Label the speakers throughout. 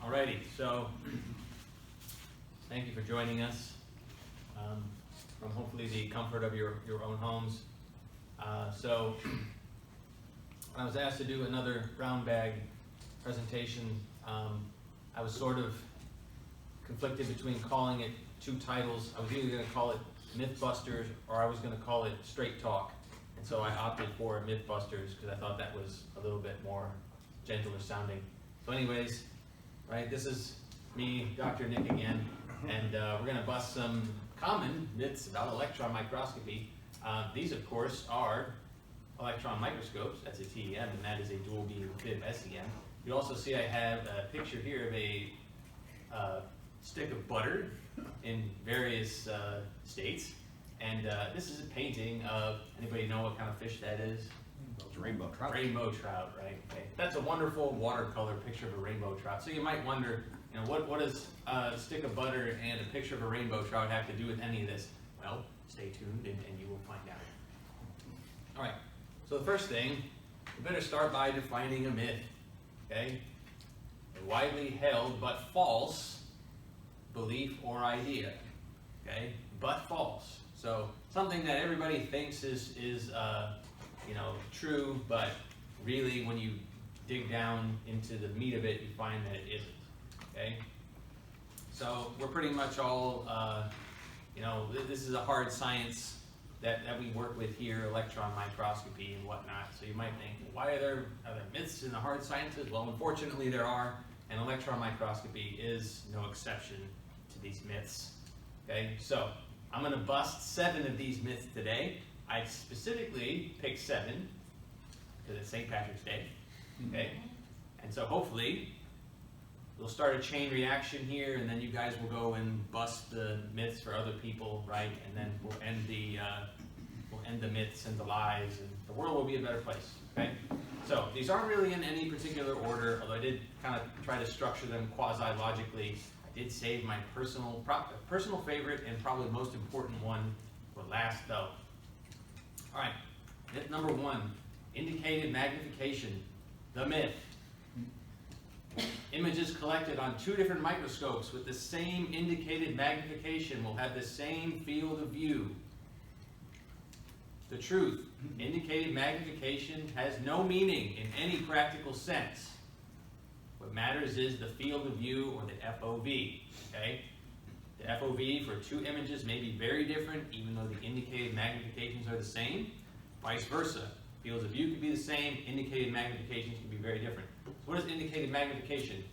Speaker 1: Alrighty, so thank you for joining us from hopefully the comfort of your own homes. So when I was asked to do another brown bag presentation, I was sort of conflicted between calling it two titles. I was either going to call it Mythbusters or I was going to call it Straight Talk. And so I opted for Mythbusters because I thought that was a little bit more gentler sounding. So anyways, right, this is me, Dr. Nick again, and we're going to bust some common myths about electron microscopy. These, of course, are electron microscopes. That's a TEM, and that is a dual beam FIB SEM. You also see I have a picture here of a stick of butter in various states. And this is a painting of, anybody know what kind of fish that is?
Speaker 2: It's a rainbow trout.
Speaker 1: Rainbow trout, right? Okay. That's a wonderful watercolor picture of a rainbow trout. So you might wonder, you know, what does a stick of butter and a picture of a rainbow trout have to do with any of this? Well, stay tuned and you will find out. All right, so the first thing, we better start by defining a myth, okay? A widely held but false belief or idea, okay? But false. So something that everybody thinks is you know, true, but really when you dig down into the meat of it, you find that it isn't, okay? So we're pretty much all, you know, this is a hard science that we work with here, electron microscopy and whatnot. So you might think, why are there myths in the hard sciences? Well, unfortunately there are, and electron microscopy is no exception to these myths, okay? So I'm going to bust 7 of these myths today. I specifically picked 7 because it's St. Patrick's Day, okay? And so hopefully we'll start a chain reaction here, and then you guys will go and bust the myths for other people, right? And then we'll end the myths and the lies, and the world will be a better place, okay? So these aren't really in any particular order, although I did kind of try to structure them quasi-logically. I did save my personal favorite and probably most important one for last, though. All right, myth number 1, indicated magnification, the myth. Images collected on 2 different microscopes with the same indicated magnification will have the same field of view. The truth, indicated magnification has no meaning in any practical sense. What matters is the field of view, or the FOV, okay? The FOV for 2 images may be very different, even though the indicated magnifications are the same. Vice versa. Fields of view could be the same, indicated magnifications can be very different. So what is indicated magnification?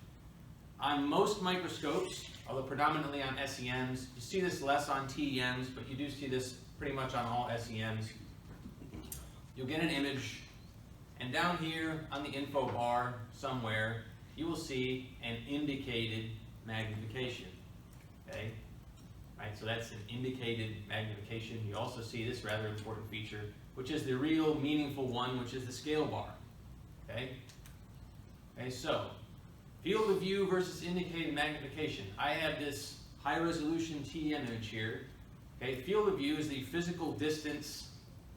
Speaker 1: On most microscopes, although predominantly on SEMs, you see this less on TEMs, but you do see this pretty much on all SEMs. You'll get an image, and down here on the info bar somewhere, you will see an indicated magnification, okay? Right, so that's an indicated magnification. You also see this rather important feature, which is the real meaningful one, which is the scale bar, okay? Okay, so field of view versus indicated magnification. I have this high resolution TEM image here, okay? Field of view is the physical distance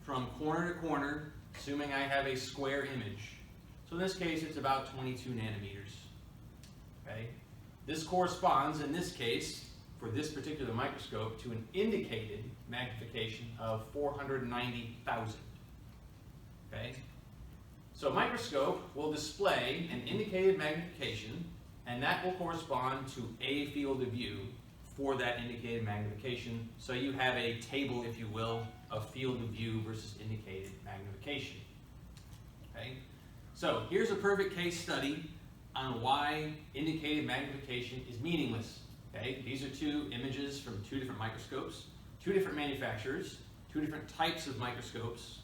Speaker 1: from corner to corner, assuming I have a square image. So in this case, it's about 22 nanometers, okay? This corresponds, in this case, for this particular microscope, to an indicated magnification of 490,000, okay? So a microscope will display an indicated magnification, and that will correspond to a field of view for that indicated magnification. So you have a table, if you will, of field of view versus indicated magnification, okay? So here's a perfect case study on why indicated magnification is meaningless. Okay, these are 2 images from 2 different microscopes, 2 different manufacturers, 2 different types of microscopes.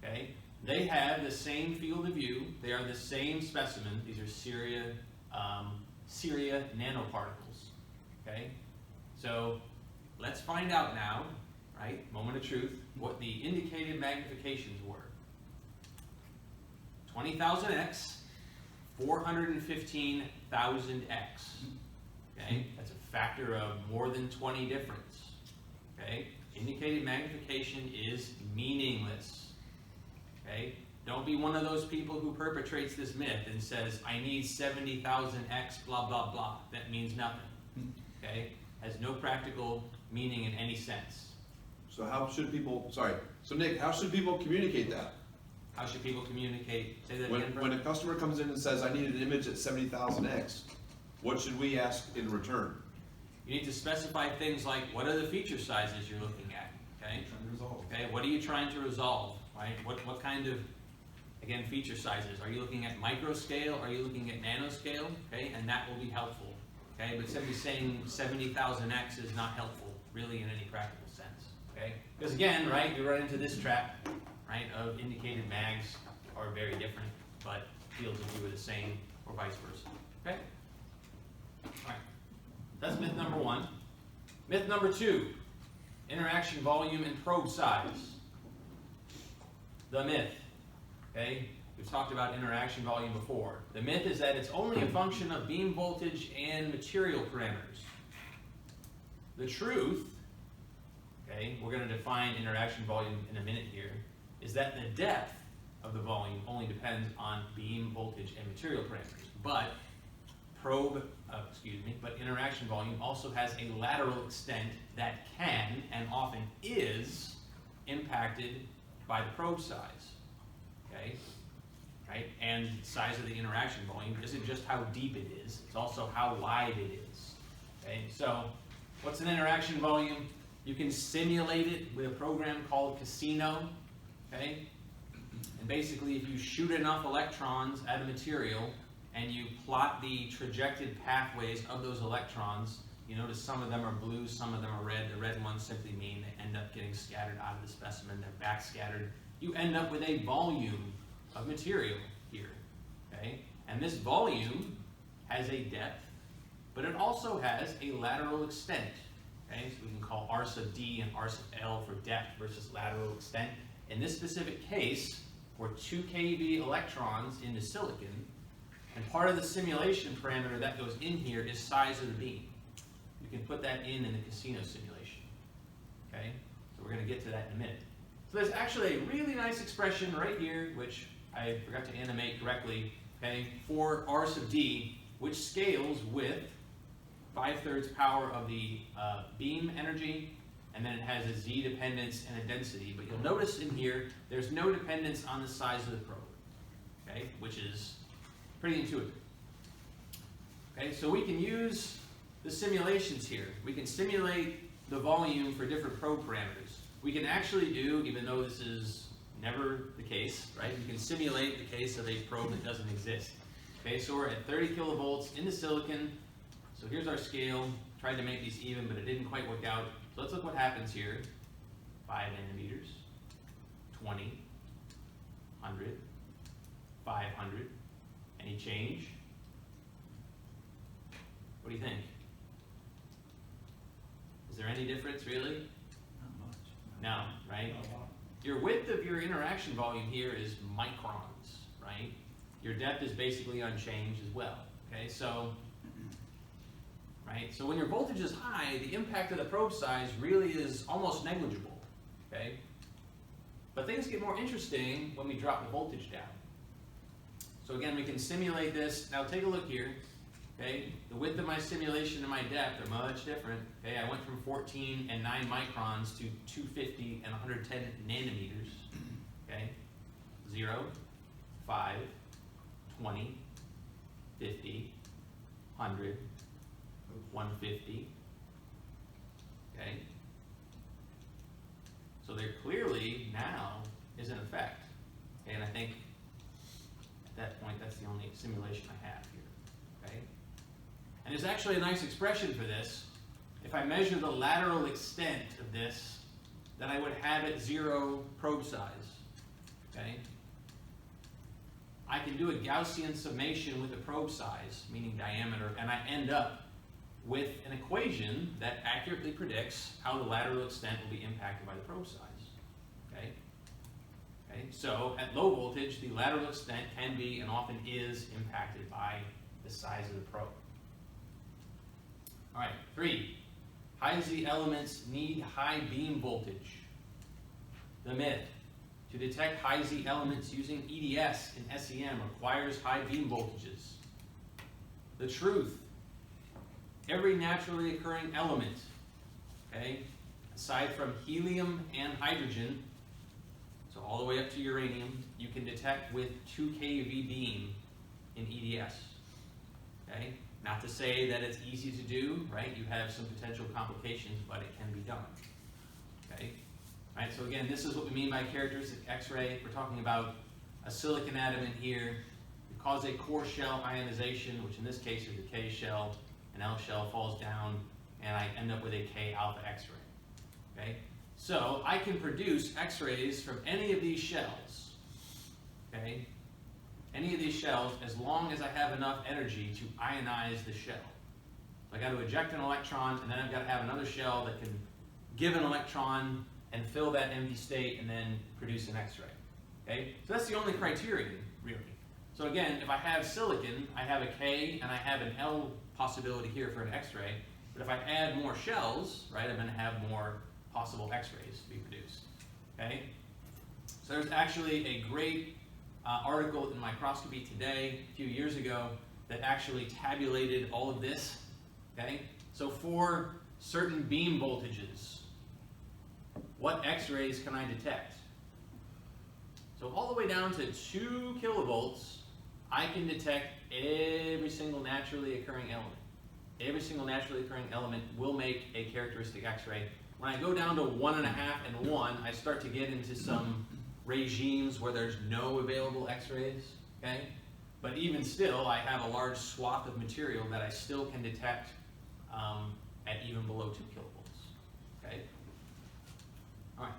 Speaker 1: Okay, they have the same field of view. They are the same specimen. These are Syria nanoparticles. Okay, so let's find out now, right? Moment of truth. What the indicated magnifications were: 20,000x, 415,000x. Okay, that's a factor of more than 20 difference. Okay, indicated magnification is meaningless. Okay, Don't be one of those people who perpetrates this myth and says, I need 70,000 X, blah, blah, blah. That means nothing, okay? Has no practical meaning in any sense.
Speaker 2: So how should people, sorry, so Nick, how should people communicate that?
Speaker 1: How should people communicate? Say that again,
Speaker 2: When a customer comes in and says, I need an image at 70,000x, what should we ask in return?
Speaker 1: You need to specify things like, what are the feature sizes you're looking at, okay? Okay, what are you trying to resolve, right? What kind of, again, feature sizes? Are you looking at micro scale? Are you looking at nanoscale? Okay, and that will be helpful, okay? But simply saying 70,000x is not helpful, really, in any practical sense, okay? Because again, right, you run into this trap, right, of indicated mags are very different, but fields of view are the same, or vice versa, okay? All right, that's myth number one. Myth number two, interaction volume and probe size. The myth, okay? We've talked about interaction volume before. The myth is that it's only a function of beam voltage and material parameters. The truth, okay, we're going to define interaction volume in a minute here, is that the depth of the volume only depends on beam voltage and material parameters. But but interaction volume also has a lateral extent that can and often is impacted by the probe size. Okay, right? And the size of the interaction volume isn't just how deep it is; it's also how wide it is. Okay, so what's an interaction volume? You can simulate it with a program called Casino. Okay, and basically, if you shoot enough electrons at a material and you plot the trajected pathways of those electrons, you notice some of them are blue, some of them are red. The red ones simply mean they end up getting scattered out of the specimen. They're backscattered. You end up with a volume of material here, okay? And this volume has a depth, but it also has a lateral extent, okay? So we can call R sub D and R sub L for depth versus lateral extent. In this specific case, for 2 keV electrons into silicon, and part of the simulation parameter that goes in here is size of the beam. You can put that in the Casino simulation, okay? So we're going to get to that in a minute. So there's actually a really nice expression right here, which I forgot to animate correctly, okay, for R sub D, which scales with 5/3 power of the beam energy, and then it has a Z dependence and a density. But you'll notice in here, there's no dependence on the size of the probe, okay, which is pretty intuitive. Okay, so we can use the simulations here. We can simulate the volume for different probe parameters. We can actually do, even though this is never the case, right? We can simulate the case of a probe that doesn't exist. Okay, so we're at 30 kilovolts into silicon. So here's our scale. Tried to make these even, but it didn't quite work out. So let's look what happens here. 5 nanometers, 20, 100, 500. Any change? What do you think? Is there any difference, really?
Speaker 3: Not much.
Speaker 1: No, right? Your width of your interaction volume here is microns, right? Your depth is basically unchanged as well, okay? So, right? So when your voltage is high, the impact of the probe size really is almost negligible, okay? But things get more interesting when we drop the voltage down. So again, we can simulate this. Now take a look here. Okay, the width of my simulation and my depth are much different. Okay, I went from 14 and 9 microns to 250 and 110 nanometers. Okay, 0, 5, 20, 50, 100, 150. Okay, so there clearly now is an effect. Okay, and I think at that point, that's the only simulation I have here, okay? And there's actually a nice expression for this. If I measure the lateral extent of this, then I would have at 0 probe size, okay? I can do a Gaussian summation with the probe size, meaning diameter, and I end up with an equation that accurately predicts how the lateral extent will be impacted by the probe size, okay? Okay, so at low voltage, the lateral extent can be and often is impacted by the size of the probe. All right, 3. High Z elements need high beam voltage. The myth. to detect high Z elements using EDS and SEM requires high beam voltages. The truth, every naturally occurring element, okay, aside from helium and hydrogen, so all the way up to uranium, you can detect with 2 kV beam in EDS. Okay? Not to say that it's easy to do, right? You have some potential complications, but it can be done. Okay? Right, so again, this is what we mean by characteristic X-ray. We're talking about a silicon atom in here. It causes a core shell ionization, which in this case is a K shell. An L shell falls down, and I end up with a K alpha X-ray. Okay? So I can produce X-rays from any of these shells. Okay? Any of these shells, as long as I have enough energy to ionize the shell. So I got to eject an electron, and then I've got to have another shell that can give an electron and fill that empty state and then produce an X-ray. Okay? So that's the only criterion, really. So again, if I have silicon, I have a K and I have an L possibility here for an X-ray. But if I add more shells, right, I'm going to have more possible X-rays to be produced. Okay? So there's actually a great article in Microscopy Today a few years ago that actually tabulated all of this. Okay? So for certain beam voltages, what X-rays can I detect? So all the way down to 2 kilovolts, I can detect every single naturally occurring element. Every single naturally occurring element will make a characteristic X-ray. When I go down to 1.5 and 1, I start to get into some regimes where there's no available X-rays. Okay? But even still, I have a large swath of material that I still can detect at even below 2 kilovolts. Okay? All right.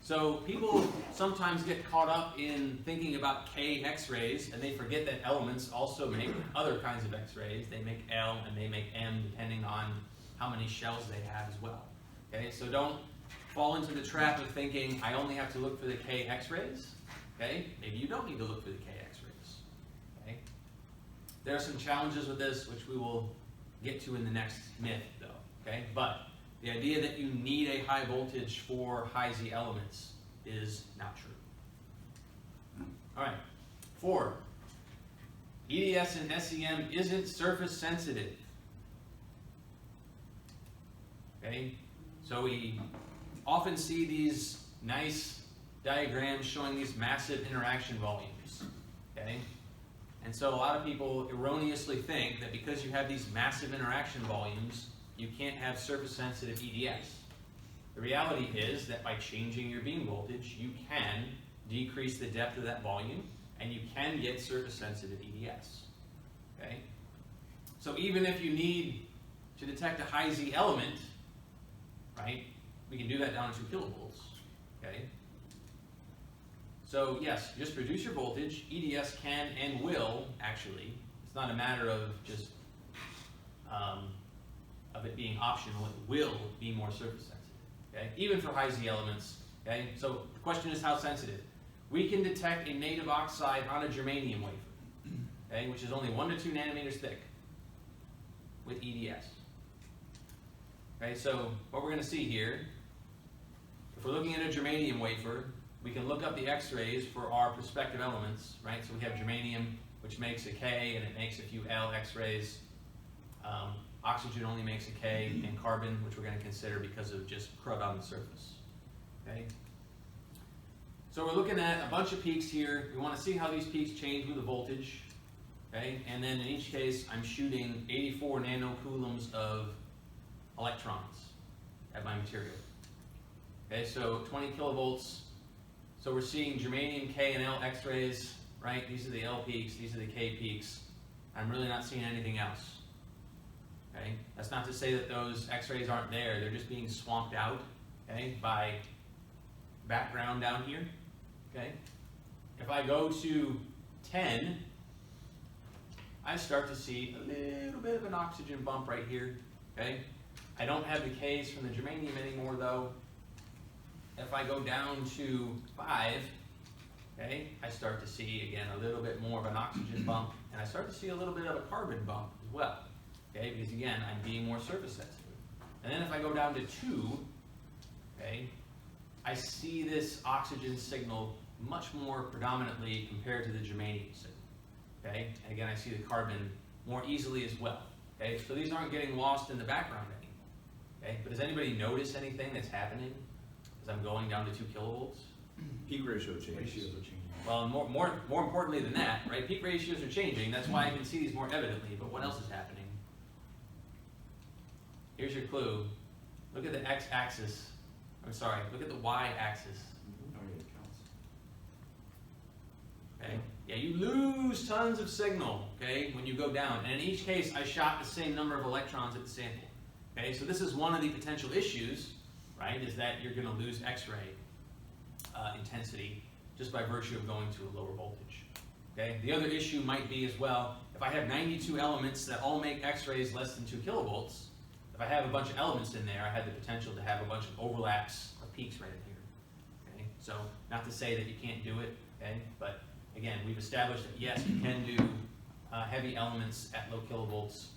Speaker 1: So people sometimes get caught up in thinking about K X-rays, and they forget that elements also make other kinds of X-rays. They make L and they make M depending on how many shells they have as well. Okay, so don't fall into the trap of thinking I only have to look for the K X-rays. Okay, maybe you don't need to look for the K X-rays. Okay, there are some challenges with this, which we will get to in the next myth, though. Okay, but the idea that you need a high voltage for high Z elements is not true. All right, 4. EDS and SEM isn't surface sensitive. Okay, so we often see these nice diagrams showing these massive interaction volumes. Okay, and so a lot of people erroneously think that because you have these massive interaction volumes, you can't have surface-sensitive EDS. The reality is that by changing your beam voltage, you can decrease the depth of that volume, and you can get surface-sensitive EDS. Okay? So even if you need to detect a high Z element, right, we can do that down to 2 kilovolts. Okay? So yes, just reduce your voltage. EDS can and will, actually. It's not a matter of just of it being optional. It will be more surface sensitive. Okay? Even for high Z elements. Okay? So the question is how sensitive. We can detect a native oxide on a germanium wafer, okay, which is only 1 to 2 nanometers thick with EDS. Okay, so what we're going to see here, if we're looking at a germanium wafer, we can look up the X-rays for our prospective elements, right? So we have germanium, which makes a K, and it makes a few L X-rays. Oxygen only makes a K, and carbon, which we're going to consider because of just crud on the surface. Okay. So we're looking at a bunch of peaks here. We want to see how these peaks change with the voltage. Okay, and then in each case, I'm shooting 84 nanocoulombs of electrons at my material. Okay, so 20 kilovolts. So we're seeing germanium K and L X-rays, right? These are the L peaks, these are the K peaks. I'm really not seeing anything else. Okay, that's not to say that those X-rays aren't there. They're just being swamped out, okay, by background down here. Okay, if I go to 10, I start to see a little bit of an oxygen bump right here. Okay, I don't have the Ks from the germanium anymore though. If I go down to 5, okay, I start to see again a little bit more of an oxygen bump, and I start to see a little bit of a carbon bump as well. Okay, because again, I'm being more surface sensitive. And then if I go down to 2, okay, I see this oxygen signal much more predominantly compared to the germanium signal. Okay, and again, I see the carbon more easily as well. Okay, so these aren't getting lost in the background anymore. Okay, but does anybody notice anything that's happening as I'm going down to 2 kilovolts?
Speaker 2: Peak ratio changes.
Speaker 3: Ratios are changing.
Speaker 1: Well, more importantly than that, right? Peak ratios are changing. That's why I can see these more evidently. But what else is happening? Here's your clue. Look at the x-axis. I'm sorry. Look at the y-axis.
Speaker 3: Oh, yeah, it counts.
Speaker 1: Okay. Yeah, you lose tons of signal. Okay, when you go down. And in each case, I shot the same number of electrons at the sample. Okay, so this is one of the potential issues, right? Is that you're going to lose X-ray intensity just by virtue of going to a lower voltage. Okay. The other issue might be as well, if I have 92 elements that all make X-rays less than 2 kilovolts, if I have a bunch of elements in there, I have the potential to have a bunch of overlaps or peaks right in here. Okay. So not to say that you can't do it, okay, but again, we've established that yes, you can do heavy elements at low kilovolts,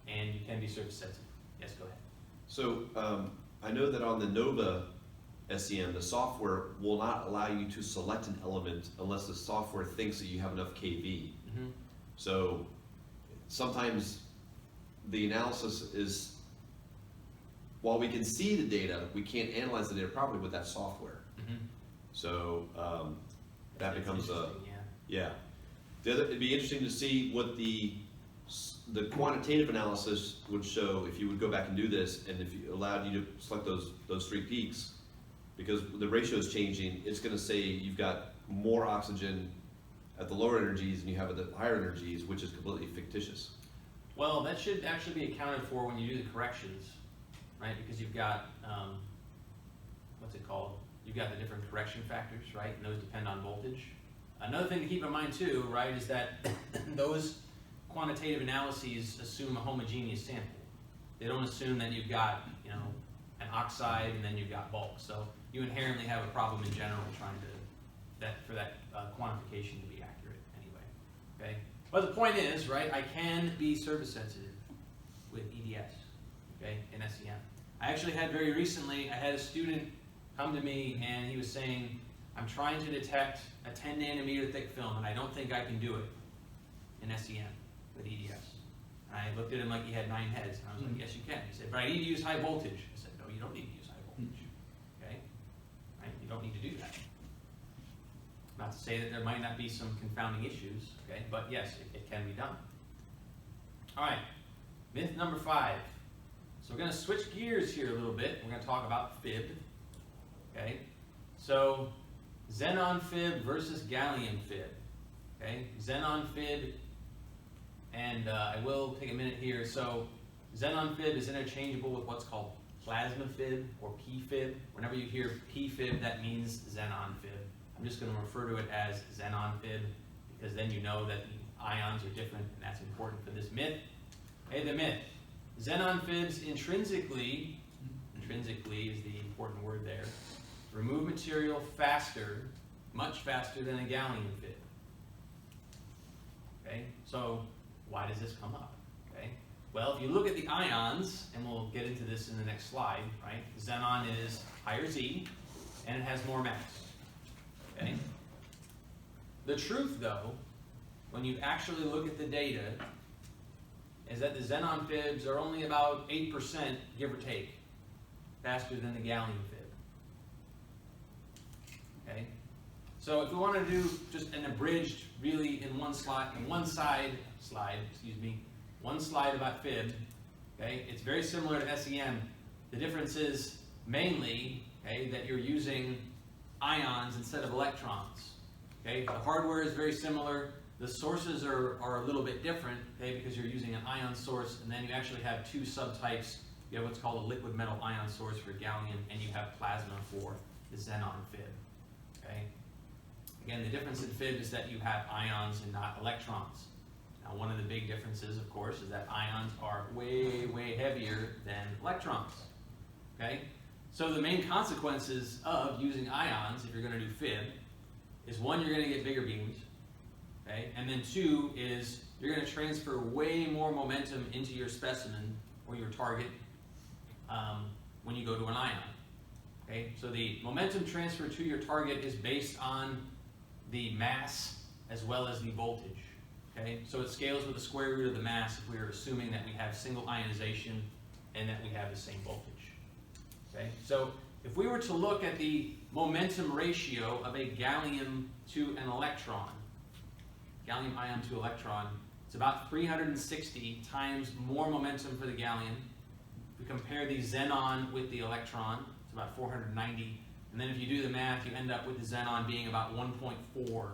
Speaker 1: and you can be surface sensitive. Yes, go ahead.
Speaker 2: So I know that on the Nova SEM, the software will not allow you to select an element unless the software thinks that you have enough kV.
Speaker 1: Mm-hmm.
Speaker 2: So sometimes the analysis is, while we can see the data, we can't analyze the data properly with that software.
Speaker 1: Mm-hmm.
Speaker 2: So that
Speaker 1: That's
Speaker 2: becomes a,
Speaker 1: interesting, yeah.
Speaker 2: yeah. The other, it'd be interesting to see what the quantitative analysis would show if you would go back and do this, and if you allowed you to select those 3 peaks, because the ratio is changing. It's going to say you've got more oxygen at the lower energies than you have at the higher energies, which is completely fictitious.
Speaker 1: Well, that should actually be accounted for when you do the corrections, right? Because you've got, what's it called? You've got the different correction factors, right? And those depend on voltage. Another thing to keep in mind too, right, is that those quantitative analyses assume a homogeneous sample. They don't assume that you've got, you know, an oxide and then you've got bulk. So you inherently have a problem in general trying to, for that quantification to be accurate anyway, okay? But the point is, right, I can be surface sensitive with EDS, okay, in SEM. I actually had very recently, I had a student come to me and he was saying, I'm trying to detect a 10 nanometer thick film and I don't think I can do it in SEM with EDS. And I looked at him like he had 9 heads, and I was like, yes, you can. He said, but I need to use high voltage. I said, no, you don't need to use high voltage. Okay? Right? You don't need to do that. Not to say that there might not be some confounding issues, okay? But yes, it can be done. All right, myth number 5. So we're going to switch gears here a little bit. We're going to talk about FIB. Okay? So xenon FIB versus gallium FIB. Okay? Xenon FIB. And I will take a minute here. So xenon FIB is interchangeable with what's called plasma FIB or PFIB. Whenever you hear PFIB, that means xenon FIB. I'm just going to refer to it as xenon FIB because then you know that the ions are different, and that's important for this myth. Okay, the myth. Xenon FIBs intrinsically is the important word there, remove material faster, much faster than a gallium FIB. Okay, so why does this come up? Okay, well, if you look at the ions, and we'll get into this in the next slide, right? Xenon is higher Z, and it has more mass. Okay. The truth, though, when you actually look at the data, is that the xenon FIBs are only about 8%, give or take, faster than the gallium FIB. Okay. So if we want to do just an abridged, really in one slide about FIB, okay, it's very similar to SEM. The difference is mainly, okay, that you're using ions instead of electrons. Okay, the hardware is very similar. The sources are a little bit different, okay, because you're using an ion source, and then you actually have 2 subtypes. You have what's called a liquid metal ion source for gallium, and you have plasma for the xenon FIB. Okay. Again, the difference in FIB is that you have ions and not electrons. Now, one of the big differences, of course, is that ions are way, way heavier than electrons. Okay? So the main consequences of using ions, if you're going to do FIB, is 1, you're going to get bigger beams. Okay? And then 2 is you're going to transfer way more momentum into your specimen or your target when you go to an ion. Okay, so the momentum transfer to your target is based on the mass as well as the voltage. Okay, so it scales with the square root of the mass if we are assuming that we have single ionization and that we have the same voltage. Okay, so if we were to look at the momentum ratio of a gallium to an electron, gallium ion to electron, it's about 360 times more momentum for the gallium. If we compare the xenon with the electron, it's about 490. And then if you do the math, you end up with the xenon being about 1.4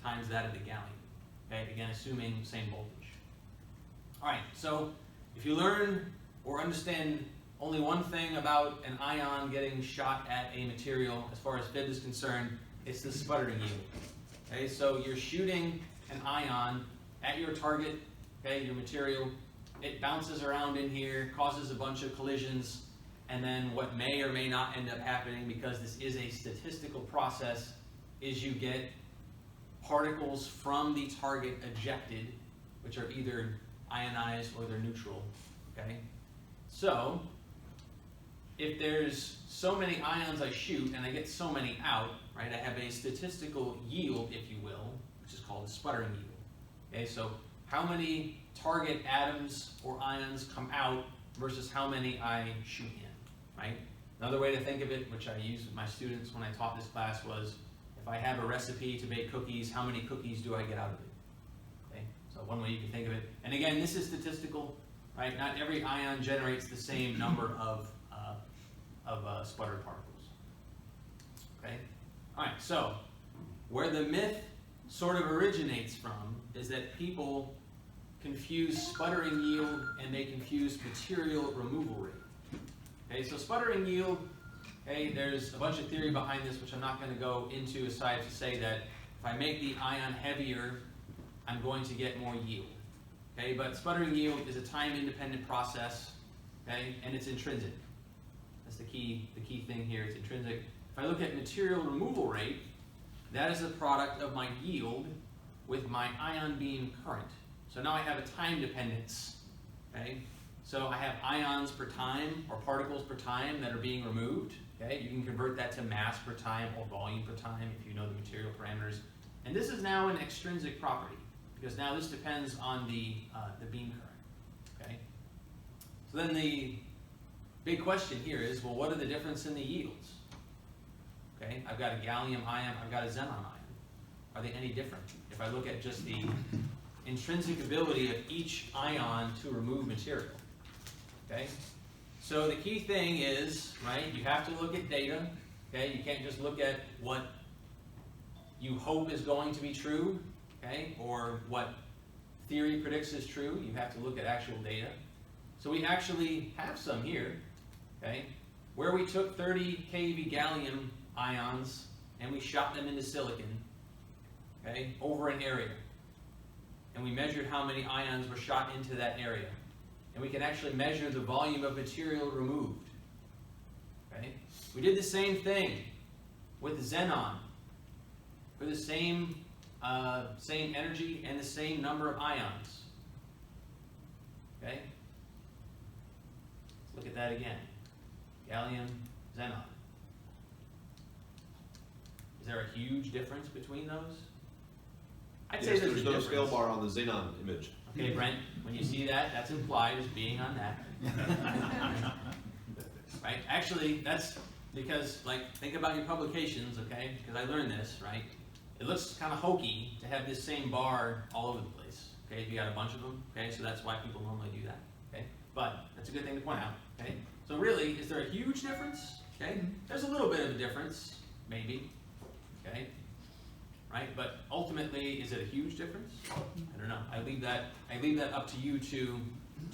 Speaker 1: times that of the gallium. Okay, again, assuming same voltage. All right, so if you learn or understand only one thing about an ion getting shot at a material as far as FIB is concerned, it's the sputtering yield. Okay, so you're shooting an ion at your target, okay, your material. It bounces around in here, causes a bunch of collisions, and then what may or may not end up happening, because this is a statistical process, is you get particles from the target ejected, which are either ionized or they're neutral. Okay, so if there's so many ions I shoot and I get so many out, right, I have a statistical yield, if you will, which is called the sputtering yield. Okay, so how many target atoms or ions come out versus how many I shoot in, right? Another way to think of it, which I use with my students when I taught this class, was if I have a recipe to bake cookies, how many cookies do I get out of it? Okay, so one way you can think of it. And again, this is statistical, right? Not every ion generates the same number of sputtered particles. Okay, all right, so where the myth sort of originates from is that people confuse sputtering yield and they confuse material removal rate. Okay, so sputtering yield, okay, there's a bunch of theory behind this which I'm not going to go into, aside to say that if I make the ion heavier, I'm going to get more yield. Okay, but sputtering yield is a time-independent process, okay, and it's intrinsic. That's the key thing here, it's intrinsic. If I look at material removal rate, that is the product of my yield with my ion beam current. So now I have a time dependence, okay? So I have ions per time, or particles per time, that are being removed, okay? You can convert that to mass per time or volume per time if you know the material parameters. And this is now an extrinsic property, because now this depends on the beam current, okay? So then the big question here is, well, what are the difference in the yields? Okay, I've got a gallium ion, I've got a xenon ion. Are they any different? If I look at just the intrinsic ability of each ion to remove material. Okay, so the key thing is, right, you have to look at data. Okay, you can't just look at what you hope is going to be true, okay, or what theory predicts is true. You have to look at actual data. So we actually have some here, okay, where we took 30 keV gallium ions and we shot them into silicon, okay, over an area. And we measured how many ions were shot into that area. And we can actually measure the volume of material removed. Okay? We did the same thing with xenon for the same energy and the same number of ions. Okay? Let's look at that again. Gallium, xenon. Is there a huge difference between those? I'd say
Speaker 2: there's no
Speaker 1: difference.
Speaker 2: scale bar on the xenon image.
Speaker 1: Okay, Brent, when you see that, that's implied as being on that. Right? Actually, that's because, like, think about your publications, okay? Because I learned this, right? It looks kind of hokey to have this same bar all over the place, okay? If you got a bunch of them, okay? So that's why people normally do that, okay? But that's a good thing to point out, okay? So really, is there a huge difference? Okay? There's a little bit of a difference, maybe, okay? Right? But ultimately, is it a huge difference? I don't know. I leave that up to you to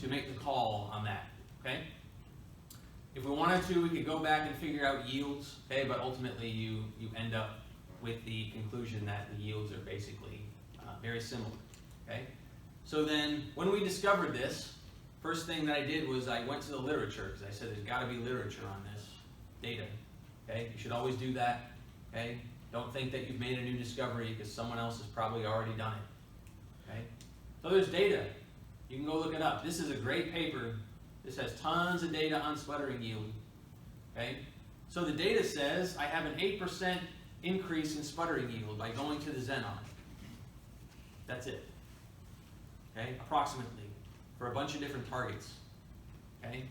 Speaker 1: make the call on that. Okay? If we wanted to, we could go back and figure out yields. Okay, but ultimately, you end up with the conclusion that the yields are basically very similar. Okay? So then, when we discovered this, first thing that I did was I went to the literature, because I said there's got to be literature on this data. Okay? You should always do that. Okay? Don't think that you've made a new discovery because someone else has probably already done it. Okay? So there's data. You can go look it up. This is a great paper. This has tons of data on sputtering yield. Okay? So the data says I have an 8% increase in sputtering yield by going to the xenon. That's it. Okay, approximately, for a bunch of different targets. Okay,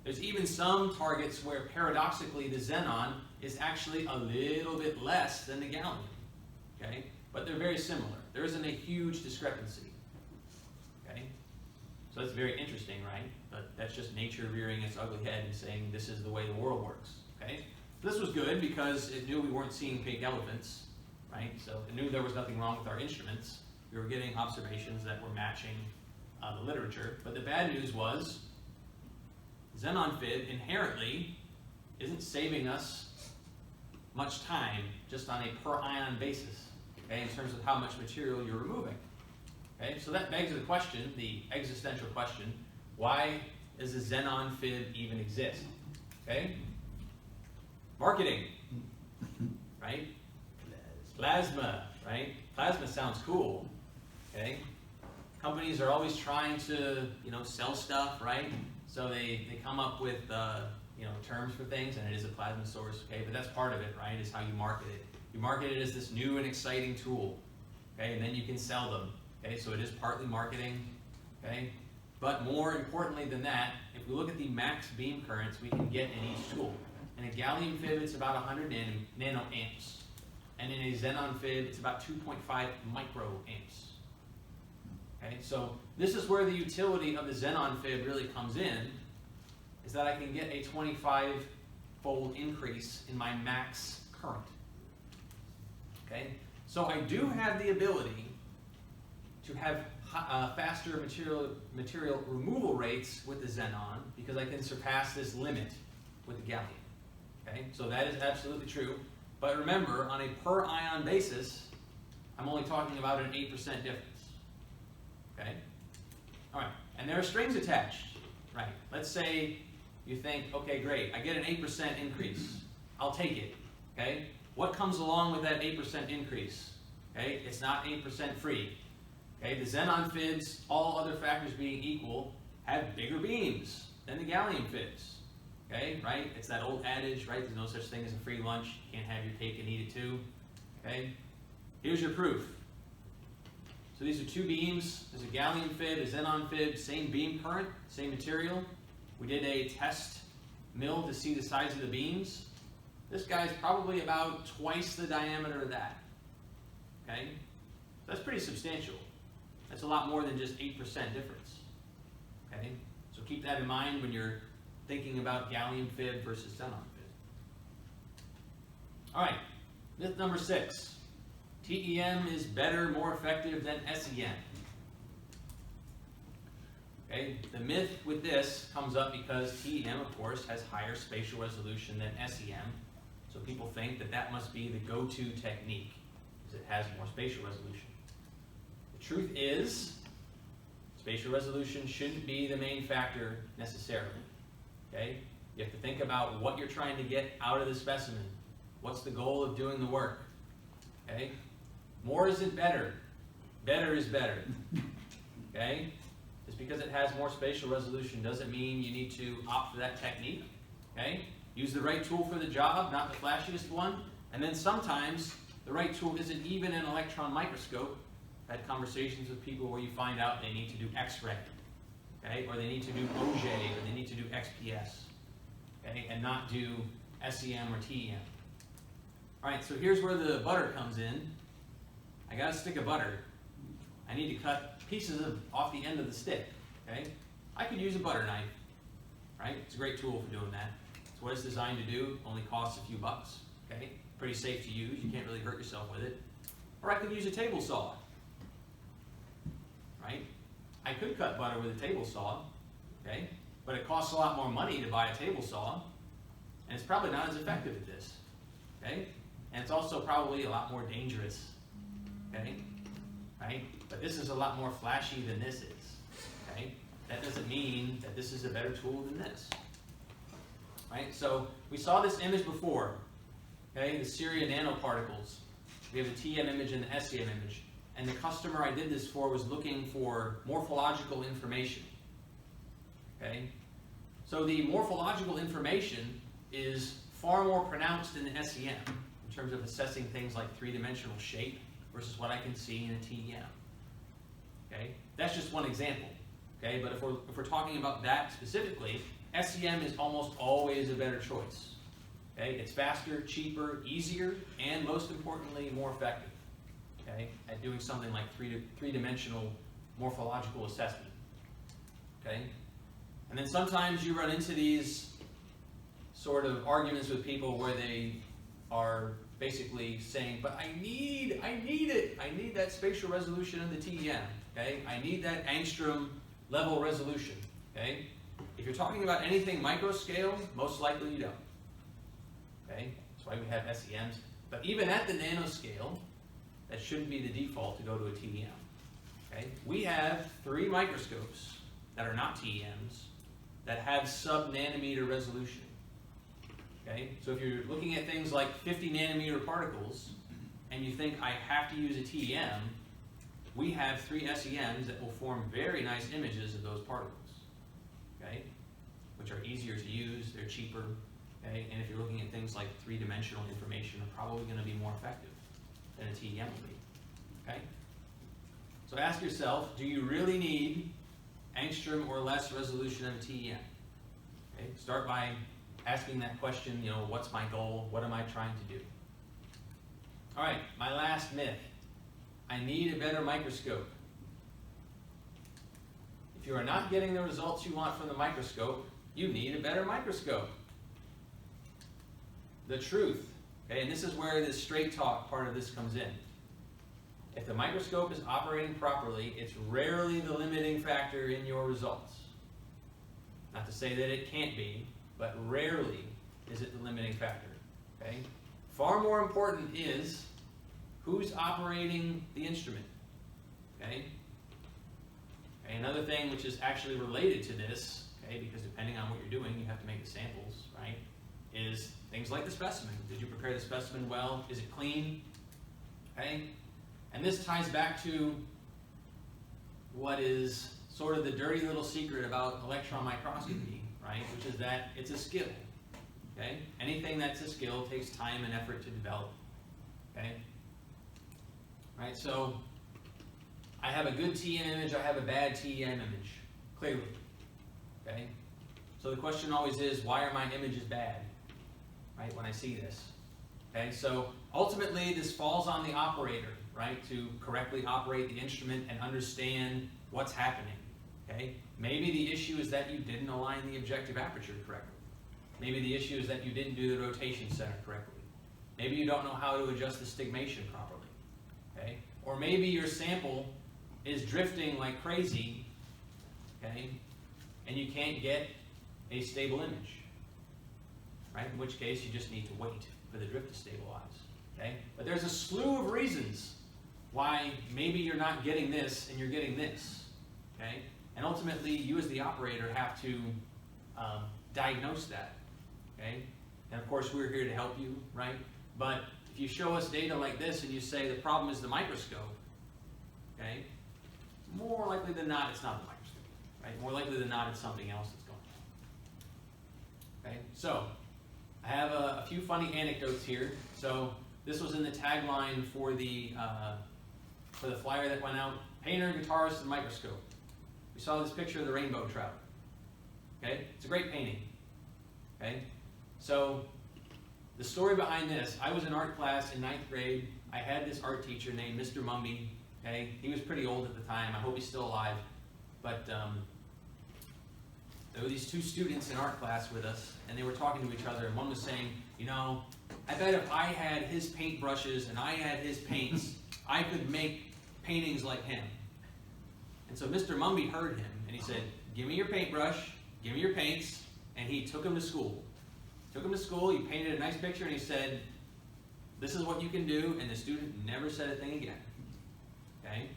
Speaker 1: there's even some targets where paradoxically the xenon is actually a little bit less than the gallium. Okay, but they're very similar. There isn't a huge discrepancy. Okay, so that's very interesting, right? But that's just nature rearing its ugly head and saying this is the way the world works. Okay, this was good because it knew we weren't seeing pink elephants, right? So it knew there was nothing wrong with our instruments. We were getting observations that were matching the literature. But the bad news was xenon FIB inherently isn't saving us much time just on a per ion basis, okay, in terms of how much material you're removing. Okay, so that begs the question, the existential question, why does a xenon FIB even exist? Okay, marketing, right? Plasma, right? Plasma sounds cool. Okay, companies are always trying to, sell stuff, right? So they come up with, terms for things, and it is a plasma source. Okay, but that's part of it, right? Is how you market it. You market it as this new and exciting tool. Okay, and then you can sell them. Okay, so it is partly marketing. Okay, but more importantly than that, if we look at the max beam currents we can get in each tool, in a gallium FIB it's about 100 nanoamps, and in a xenon FIB it's about 2.5 microamps. Okay, so this is where the utility of the xenon FIB really comes in, is that I can get a 25-fold increase in my max current. Okay, so I do have the ability to have faster material removal rates with the xenon because I can surpass this limit with the gallium. Okay, so that is absolutely true. But remember, on a per ion basis, I'm only talking about an 8% difference. Okay? All right, and there are strings attached, right? Let's say you think, okay, great, I get an 8% increase. I'll take it, okay? What comes along with that 8% increase? Okay, it's not 8% free. Okay, the xenon FIBs, all other factors being equal, have bigger beams than the gallium FIBs. Okay, right? It's that old adage, right? There's no such thing as a free lunch. You can't have your cake and eat it too. Okay, here's your proof. So these are two beams. There's a gallium FIB, a xenon FIB, same beam current, same material. We did a test mill to see the size of the beams. This guy's probably about twice the diameter of that. Okay, that's pretty substantial. That's a lot more than just 8% difference. Okay, so keep that in mind when you're thinking about gallium FIB versus xenon FIB. All right, myth number 6. TEM is better, more effective than SEM. Okay, the myth with this comes up because TEM, of course, has higher spatial resolution than SEM. So people think that that must be the go-to technique because it has more spatial resolution. The truth is, spatial resolution shouldn't be the main factor necessarily. Okay, you have to think about what you're trying to get out of the specimen. What's the goal of doing the work? Okay, more isn't better. Better is better. Okay, just because it has more spatial resolution doesn't mean you need to opt for that technique. Okay, use the right tool for the job, not the flashiest one. And then sometimes the right tool isn't even an electron microscope. I've had conversations with people where you find out they need to do X-ray, okay, or they need to do OJ, or they need to do XPS, okay, and not do SEM or TEM. All right, so here's where the butter comes in. I got a stick of butter. I need to cut pieces off the end of the stick, okay? I could use a butter knife, right? It's a great tool for doing that. It's what it's designed to do, only costs a few bucks, okay? Pretty safe to use, you can't really hurt yourself with it. Or I could use a table saw, right? I could cut butter with a table saw, okay? But it costs a lot more money to buy a table saw, and it's probably not as effective at this, okay? And it's also probably a lot more dangerous, okay? Right? But this is a lot more flashy than this is, okay? That doesn't mean that this is a better tool than this, right? So we saw this image before, okay? The Syria nanoparticles. We have the TM image and the SEM image. And the customer I did this for was looking for morphological information, okay? So the morphological information is far more pronounced in the SEM in terms of assessing things like three-dimensional shape versus what I can see in a TEM. Okay, that's just one example. Okay, but if we're talking about that specifically, SEM is almost always a better choice. Okay, it's faster, cheaper, easier, and most importantly, more effective. Okay, at doing something like three-dimensional morphological assessment. Okay, and then sometimes you run into these sort of arguments with people where they are basically saying, but I need it. I need that spatial resolution of the TEM. Okay, I need that angstrom level resolution. Okay, if you're talking about anything microscale, most likely you don't. Okay, that's why we have SEMs. But even at the nanoscale, that shouldn't be the default to go to a TEM. Okay, we have 3 microscopes that are not TEMs that have sub-nanometer resolution. Okay, so if you're looking at things like 50 nanometer particles and you think I have to use a TEM, we have 3 SEMs that will form very nice images of those particles. Okay, which are easier to use, they're cheaper. Okay, and if you're looking at things like three-dimensional information, are probably going to be more effective than a TEM will be. Okay, so ask yourself, do you really need angstrom or less resolution of a TEM? Okay, start by asking that question, you know, what's my goal? What am I trying to do? All right, my last myth. I need a better microscope. If you are not getting the results you want from the microscope, you need a better microscope. The truth, okay, and this is where this straight talk part of this comes in. If the microscope is operating properly, it's rarely the limiting factor in your results. Not to say that it can't be, but rarely is it the limiting factor. Okay? Far more important is who's operating the instrument. Okay? Okay, another thing which is actually related to this, okay, because depending on what you're doing, you have to make the samples, right? Is things like the specimen. Did you prepare the specimen well? Is it clean? Okay? And this ties back to what is sort of the dirty little secret about electron microscopy, right? Which is that it's a skill. Okay? Anything that's a skill takes time and effort to develop. Okay? Right? So I have a good TEM image, I have a bad TEM image, clearly. Okay? So the question always is, why are my images bad? Right? When I see this. Okay? So ultimately this falls on the operator, right? To correctly operate the instrument and understand what's happening. Okay? Maybe the issue is that you didn't align the objective aperture correctly. Maybe the issue is that you didn't do the rotation center correctly. Maybe you don't know how to adjust the stigmation properly. Okay? Or maybe your sample is drifting like crazy, okay? And you can't get a stable image. Right? In which case you just need to wait for the drift to stabilize. Okay? But there's a slew of reasons why maybe you're not getting this and you're getting this. Okay? And ultimately, you as the operator have to diagnose that. Okay? And of course, we're here to help you, right? But if you show us data like this and you say the problem is the microscope, okay? More likely than not, it's not the microscope, right? More likely than not, it's something else that's going on. Okay? So, I have a few funny anecdotes here. So, this was in the tagline for the flyer that went out: painter, guitarist, and microscope. We saw this picture of the rainbow trout. Okay? It's a great painting. Okay? So, the story behind this, I was in art class in 9th grade. I had this art teacher named Mr. Mumby. Okay? He was pretty old at the time. I hope he's still alive. But there were these 2 students in art class with us, and they were talking to each other, and one was saying, you know, I bet if I had his paintbrushes and I had his paints, I could make paintings like him. And so Mr. Mumby heard him, and he said, give me your paintbrush, give me your paints, and he took him to school. Took him to school, he painted a nice picture, and he said, this is what you can do, and the student never said a thing again. Okay?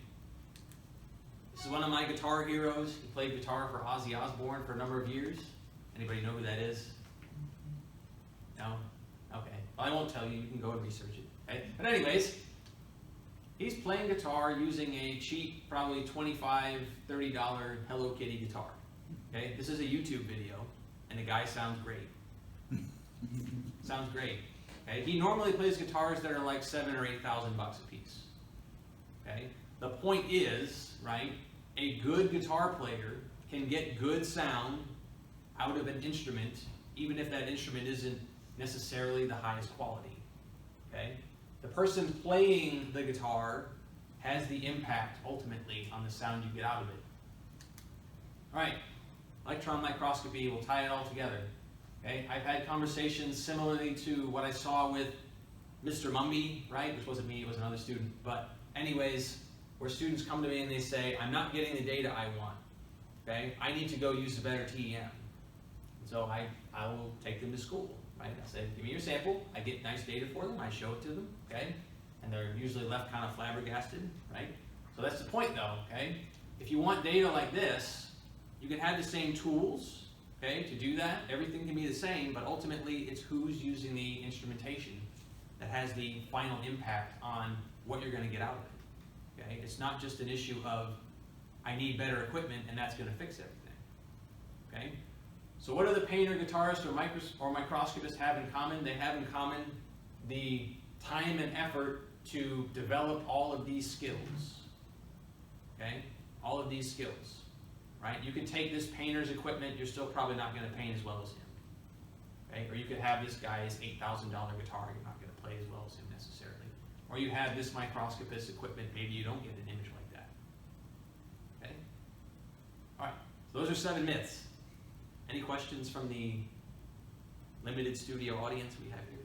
Speaker 1: This is one of my guitar heroes. He played guitar for Ozzy Osbourne for a number of years. Anybody know who that is? No? Okay. Well, I won't tell you. You can go and research it. Okay? But anyways, he's playing guitar using a cheap, probably $25, $30 Hello Kitty guitar. Okay? This is a YouTube video, and the guy sounds great. Sounds great. Okay? He normally plays guitars that are like $7,000 or $8,000 a piece. Okay? The point is, right, a good guitar player can get good sound out of an instrument, even if that instrument isn't necessarily the highest quality. Okay? The person playing the guitar has the impact ultimately on the sound you get out of it. All right, electron microscopy, we'll tie it all together. Okay? I've had conversations similarly to what I saw with Mr. Mumby, right? Which wasn't me, it was another student. But anyways, where students come to me and they say, I'm not getting the data I want. Okay? I need to go use a better TEM. So I will take them to school, right? I say, give me your sample, I get nice data for them, I show it to them, okay? And they're usually left kind of flabbergasted, right? So that's the point though, okay? If you want data like this, you can have the same tools, okay, to do that. Everything can be the same, but ultimately it's who's using the instrumentation that has the final impact on what you're gonna get out of it, okay? It's not just an issue of, I need better equipment and that's gonna fix everything, okay? So what do the painter, guitarist, or microscopist have in common? They have in common the time and effort to develop all of these skills, okay? All of these skills, right? You can take this painter's equipment, you're still probably not gonna paint as well as him, okay? Or you could have this guy's $8,000 guitar, you're not gonna play as well as him necessarily. Or you have this microscopist's equipment, maybe you don't get an image like that, okay? All right, so those are 7 myths. Any questions from the limited studio audience we have here?